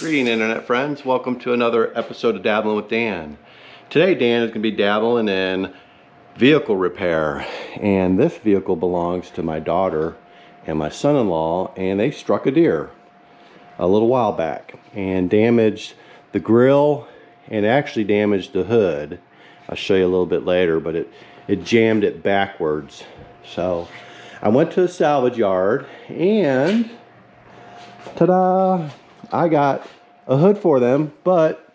Greeting internet friends, welcome to another episode of Dabbling with Dan. Today Dan is going to be dabbling in vehicle repair, and this vehicle belongs to my daughter and my son-in-law, and they struck a deer a little while back and damaged the grill and actually damaged the hood. I'll show you a little bit later, but it jammed it backwards. So I went to a salvage yard and ta-da! I got a hood for them, but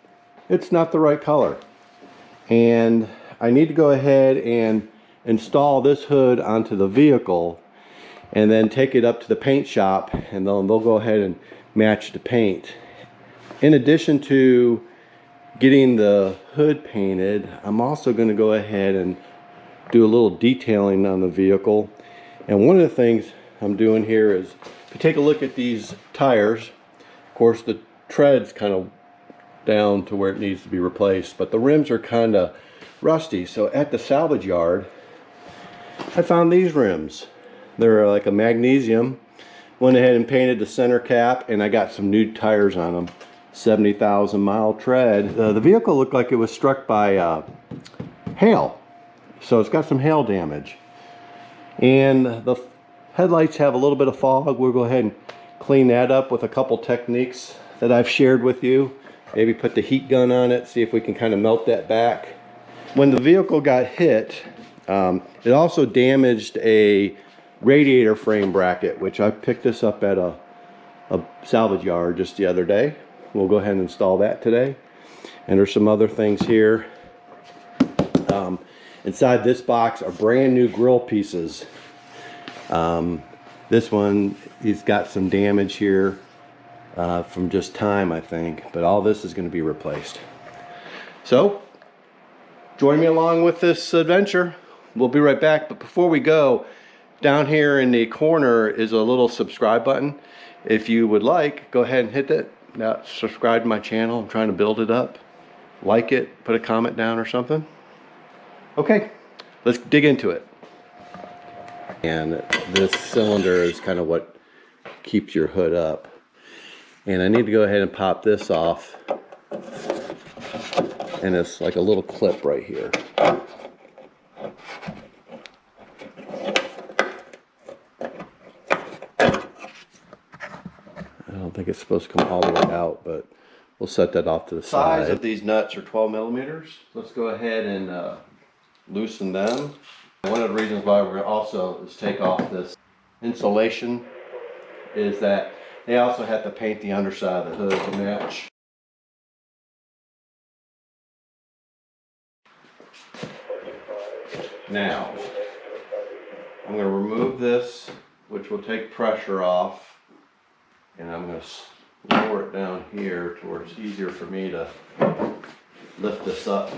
it's not the right color. And I need to go ahead and install this hood onto the vehicle and then take it up to the paint shop, and they'll go ahead and match the paint. In addition to getting the hood painted, I'm also going to go ahead and do a little detailing on the vehicle. And one of the things I'm doing here is, if you take a look at these tires, of course the tread's kind of down to where it needs to be replaced, but the rims are kind of rusty. So at the salvage yard I found these rims. They're like a magnesium. Went ahead and painted the center cap, and I got some new tires on them. 70,000 mile tread. The vehicle looked like it was struck by hail, so it's got some hail damage, and the headlights have a little bit of fog. We'll go ahead and clean that up with a couple techniques that I've shared with you. Maybe put the heat gun on it, see if we can kind of melt that back. When the vehicle got hit, it also damaged a radiator frame bracket, which I picked this up at a salvage yard just the other day. We'll go ahead and install that today. And there's some other things here. Inside this box are brand new grill pieces. This one, he's got some damage here from just time, I think, but all this is going to be replaced. So join me along with this adventure. We'll be right back, but before we go, down here in the corner is a little subscribe button. If you would like, go ahead and hit that. Now subscribe to my channel. I'm trying to build it up. Like it, put a comment down or something. Okay, let's dig into it. And this cylinder is kind of what keeps your hood up. And I need to go ahead and pop this off. And it's like a little clip right here. I don't think it's supposed to come all the way out, but we'll set that off to the side. Size of these nuts are 12 millimeters. Let's go ahead and loosen them. One of the reasons why we're going to also is take off this insulation is that they also have to paint the underside of the hood to match. Now, I'm going to remove this, which will take pressure off, and I'm going to lower it down here to where it's easier for me to lift this up.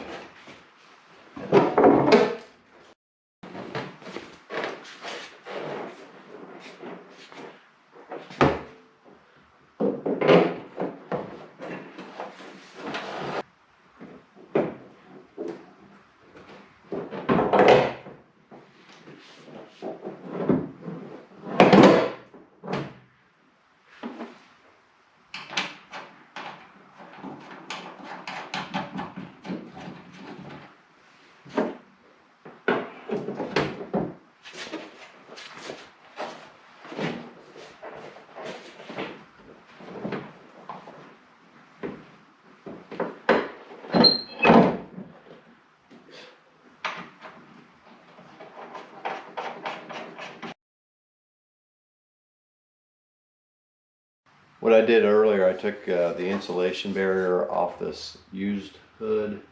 What I did earlier, I took the insulation barrier off this used hood,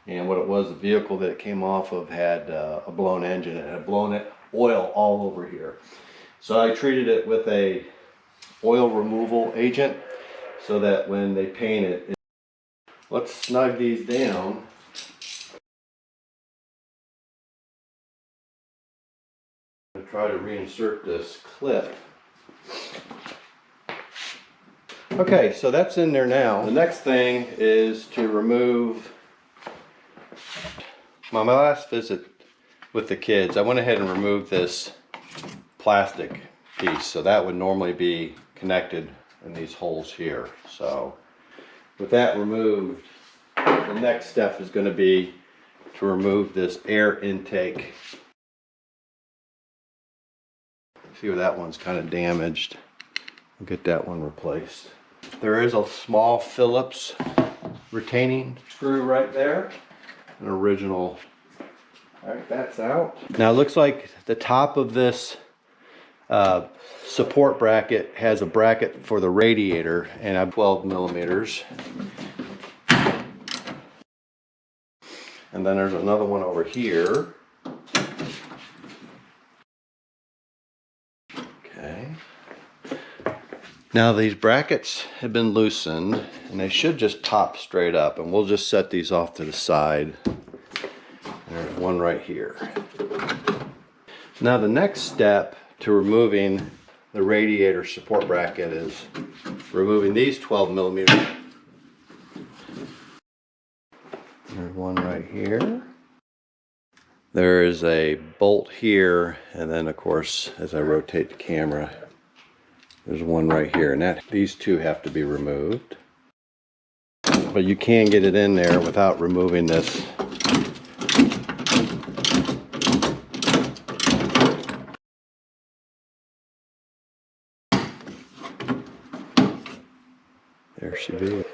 and what it was, the vehicle that it came off of had a blown engine. It had blown oil all over here. So I treated it with a oil removal agent so that when they paint it, let's snug these down. I'm going to try to reinsert this clip. Okay, so that's in there now. The next thing is to remove my last visit with the kids. I went ahead and removed this plastic piece, so that would normally be connected in these holes here. So with that removed, the next step is going to be to remove this air intake. See where that one's kind of damaged. We'll get that one replaced. There is a small Phillips retaining screw right there. An original. All right, that's out. Now it looks like the top of this support bracket has a bracket for the radiator, and I'm 12 millimeters. And then there's another one over here. Okay. Now these brackets have been loosened and they should just pop straight up, and we'll just set these off to the side. There's one right here. Now the next step to removing the radiator support bracket is removing these 12 millimeters. There's one right here. There is a bolt here, and then of course as I rotate the camera there's one right here, and these two have to be removed. But you can get it in there without removing this. There she is.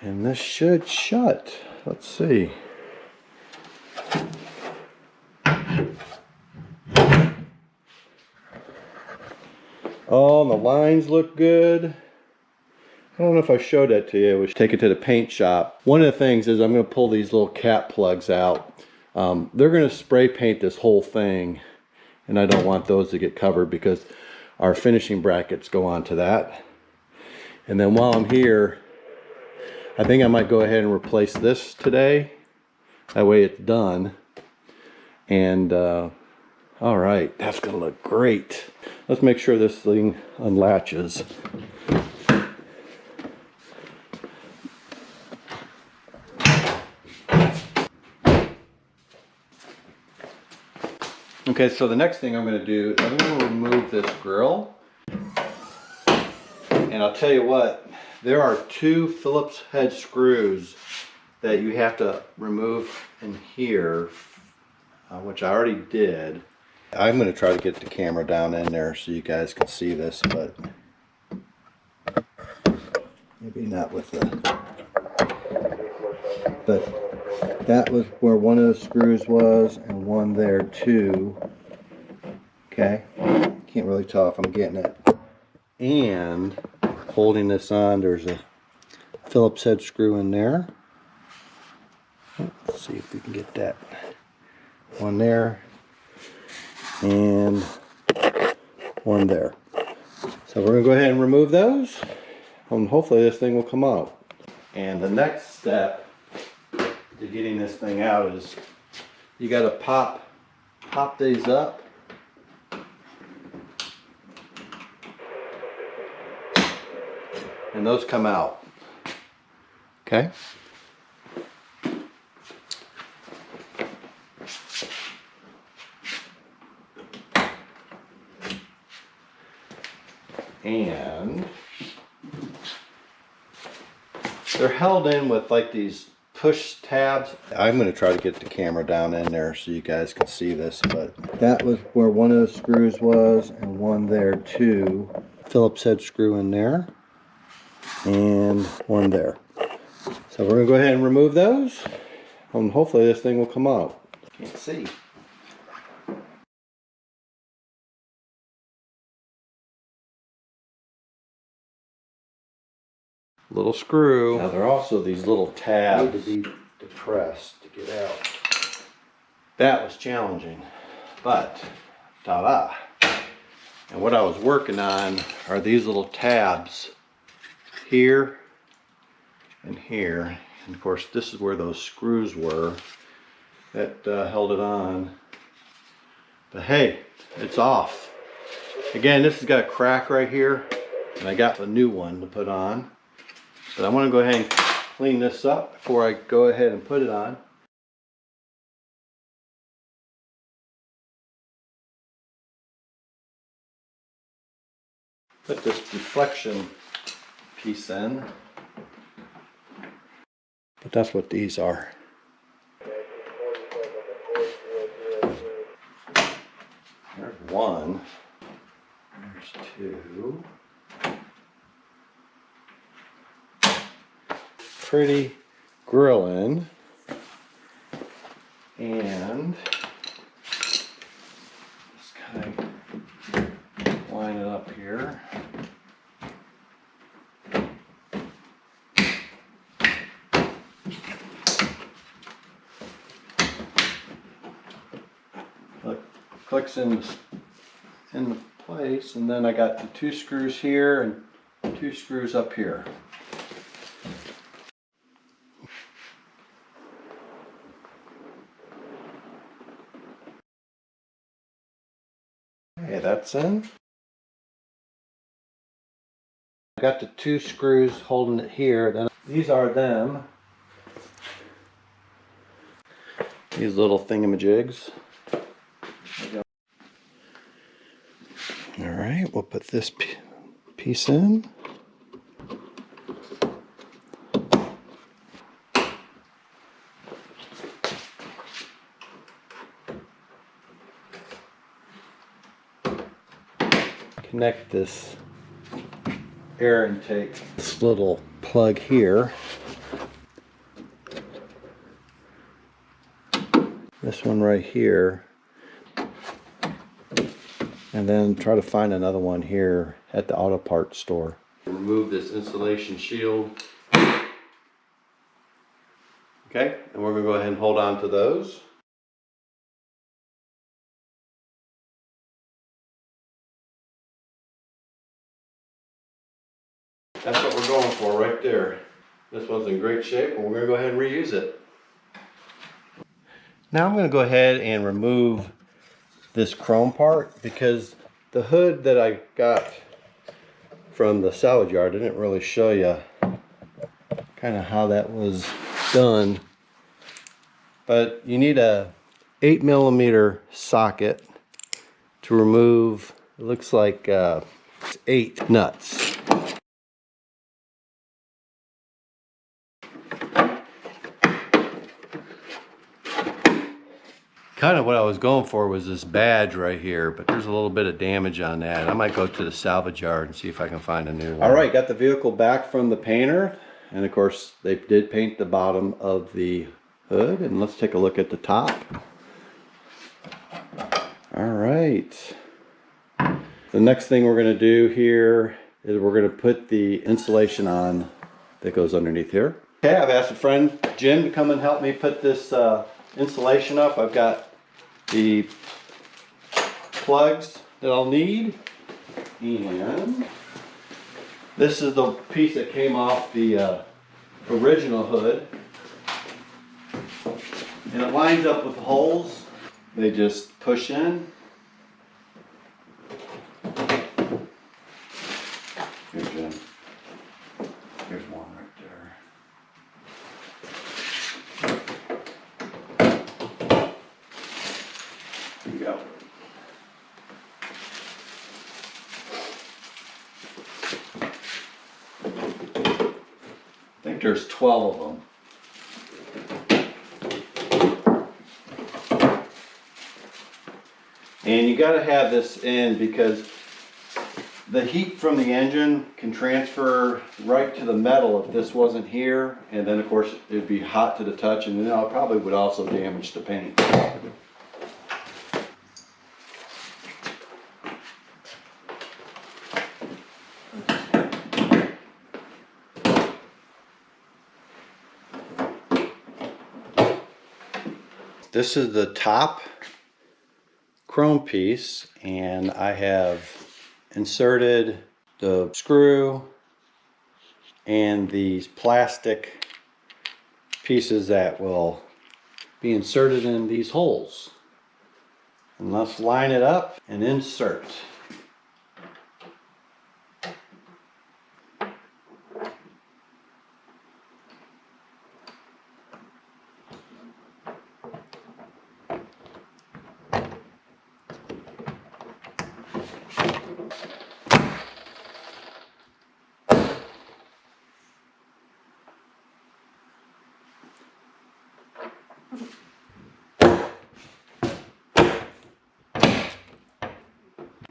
And this should shut. Let's see. Oh, and the lines look good. I don't know if I showed that to you. We should take it to the paint shop. One of the things is I'm going to pull these little cap plugs out. They're going to spray paint this whole thing, and I don't want those to get covered because our finishing brackets go onto that. And then while I'm here, I think I might go ahead and replace this today. That way it's done. And all right, that's gonna look great. Let's make sure this thing unlatches. Okay, so the next thing I'm gonna do is I'm gonna remove this grill. And I'll tell you what, there are two Phillips head screws that you have to remove in here, which I already did. I'm going to try to get the camera down in there so you guys can see this, but maybe not with the... But that was where one of the screws was, and one there too. Okay, can't really tell if I'm getting it. And holding this on, there's a Phillips head screw in there. Let's see if we can get that one there and one there. So we're going to go ahead and remove those, and hopefully this thing will come out. And the next step to getting this thing out is you got to pop these up. And those come out. Okay? And They're held in with like these push tabs. I'm going to try to get the camera down in there so you guys can see this, but that was where one of the screws was, and one there too. Phillips head screw in there, and one there. So we're going to go ahead and remove those, and hopefully this thing will come out. Can't see. Little screw. Now there are also these little tabs need to be depressed to get out. That was challenging, but ta-da. And what I was working on are these little tabs here and here. And of course this is where those screws were that held it on. But hey, it's off. Again, this has got a crack right here, and I got a new one to put on. But I want to go ahead and clean this up before I go ahead and put it on. Put this deflection piece in. But that's what these are. There's one. There's two. Pretty grilling. And just kind of line it up here. Look, clicks in the place, and then I got the two screws here and two screws up here. Okay, that's in. I got the two screws holding it here. Then these are them. These little thingamajigs. All right, we'll put this piece in. Connect this air intake, this little plug here. This one right here. And then try to find another one here at the auto parts store. Remove this insulation shield. Okay, and we're going to go ahead and hold on to those. That's what we're going for right there. This one's in great shape, and we're going to go ahead and reuse it. Now I'm going to go ahead and remove this chrome part, because the hood that I got from the salvage yard didn't really show you kind of how that was done. But you need a 8mm socket to remove, it looks like 8 nuts. Kind of what I was going for was this badge right here, but there's a little bit of damage on that. I might go to the salvage yard and see if I can find a new one. All right, got the vehicle back from the painter, and of course they did paint the bottom of the hood, and let's take a look at the top. All right. The next thing we're going to do here is we're going to put the insulation on that goes underneath here. Okay, I've asked a friend, Jim, to come and help me put this insulation up. I've got the plugs that I'll need, and this is the piece that came off the original hood, and it lines up with the holes. They just push in. Here, Jim. Here's one right there. Here you go. I think think there's 12 of them. And you got to have this in because the heat from the engine can transfer right to the metal if this wasn't here, and then of course it'd be hot to the touch, and then it probably would also damage the paint. This is the top chrome piece, and I have inserted the screw and these plastic pieces that will be inserted in these holes. And let's line it up and insert.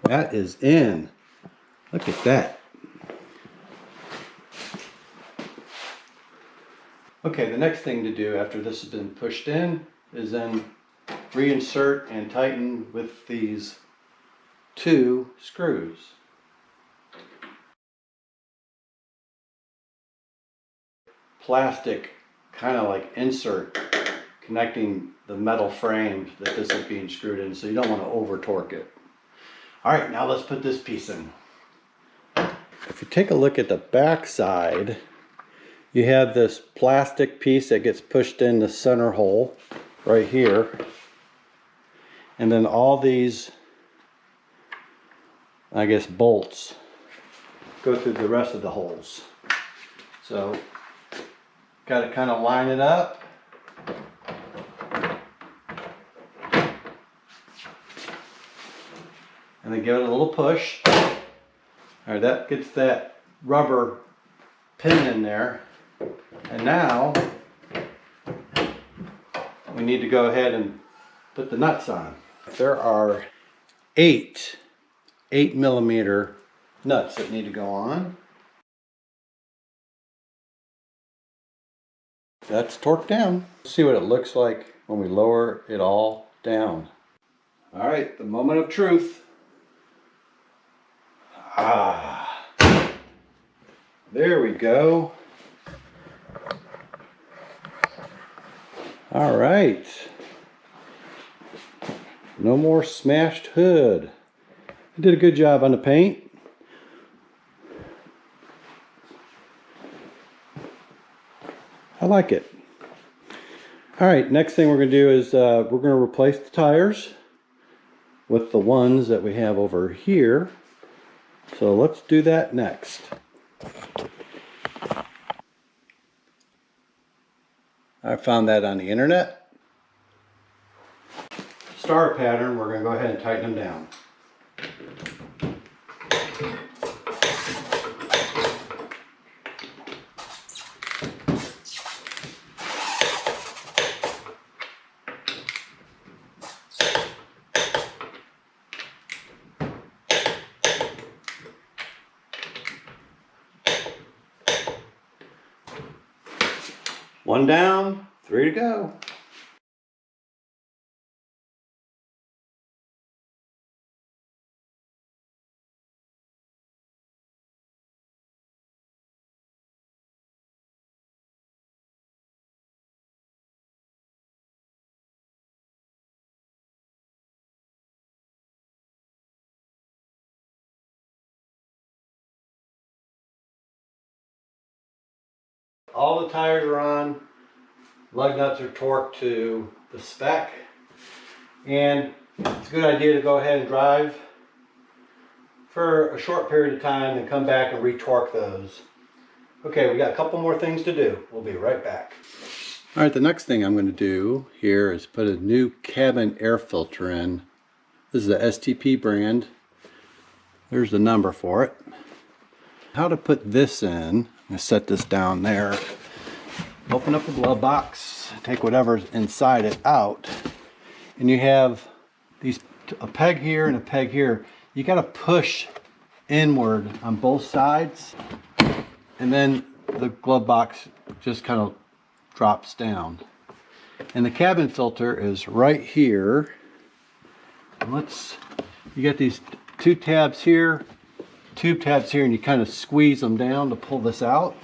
That is in. Look at that. Okay, the next thing to do after this has been pushed in is then reinsert and tighten with these 2 screws. Plastic kind of like insert connecting the metal frame that this is being screwed in, so you don't want to over torque it. Alright, now let's put this piece in. If you take a look at the back side, you have this plastic piece that gets pushed in the center hole right here, and then all these, I guess, bolts go through the rest of the holes. So got to kind of line it up. And then give it a little push. Alright, that gets that rubber pin in there. And now we need to go ahead and put the nuts on. There are 8 8mm nuts that need to go on. That's torqued down. Let's see what it looks like when we lower it all down. Alright, the moment of truth. There we go. All right. No more smashed hood. I did a good job on the paint. I like it. All right, next thing we're going to do is we're going to replace the tires with the ones that we have over here. So let's do that next. I found that on the internet. Star pattern, we're going to go ahead and tighten them down. One down, 3 to go. All the tires are on. Lug nuts are torqued to the spec, and it's a good idea to go ahead and drive for a short period of time and come back and retorque those. Okay, we got a couple more things to do. We'll be right back. All right, the next thing I'm going to do here is put a new cabin air filter in. This is the STP brand. There's the number for it. How to put this in, I'm going to set this down there. Open up the glove box, take whatever's inside it out, and you have a peg here and a peg here. You got to push inward on both sides, and then the glove box just kind of drops down. And the cabin filter is right here. You get these two tabs here, tube tabs here, and you kind of squeeze them down to pull this out.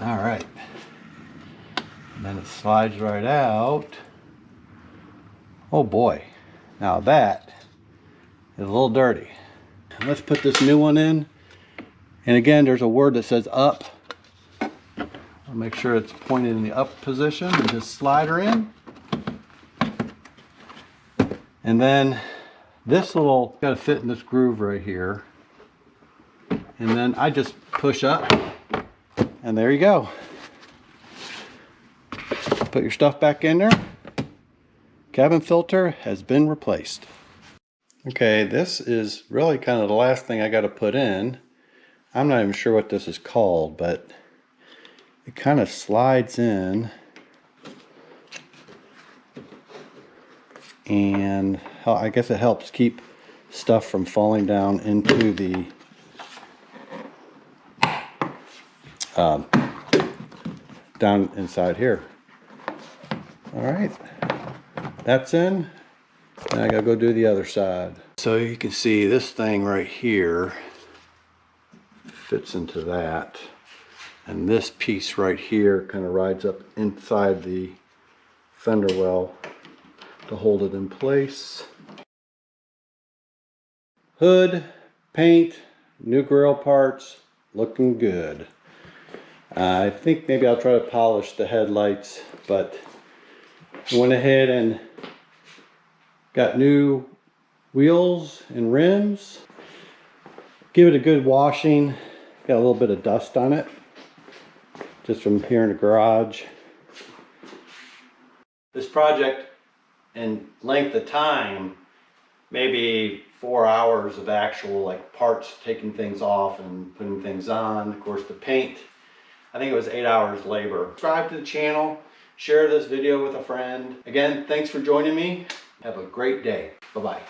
All right. And then it slides right out. Oh boy. Now that is a little dirty. Let's put this new one in. And again, there's a word that says up. I'll make sure it's pointed in the up position and just slide her in. And then this little, got to fit in this groove right here. And then I just push up, and there you go. Put your stuff back in there. Cabin filter has been replaced. Okay, this is really kind of the last thing I got to put in. I'm not even sure what this is called, but it kind of slides in. And I guess it helps keep stuff from falling down into the down inside here. All right, that's in. Now I gotta go do the other side. So you can see this thing right here fits into that, and this piece right here kind of rides up inside the fender well to hold it in place. Hood, paint, new grill parts, looking good. I think maybe I'll try to polish the headlights, but I went ahead and got new wheels and rims. Give it a good washing. Got a little bit of dust on it, just from here in the garage. This project, in length of time, maybe 4 hours of actual like parts, taking things off and putting things on. Of course, the paint, I think it was 8 hours labor. Subscribe to the channel, share this video with a friend. Again, thanks for joining me. Have a great day. Bye-bye.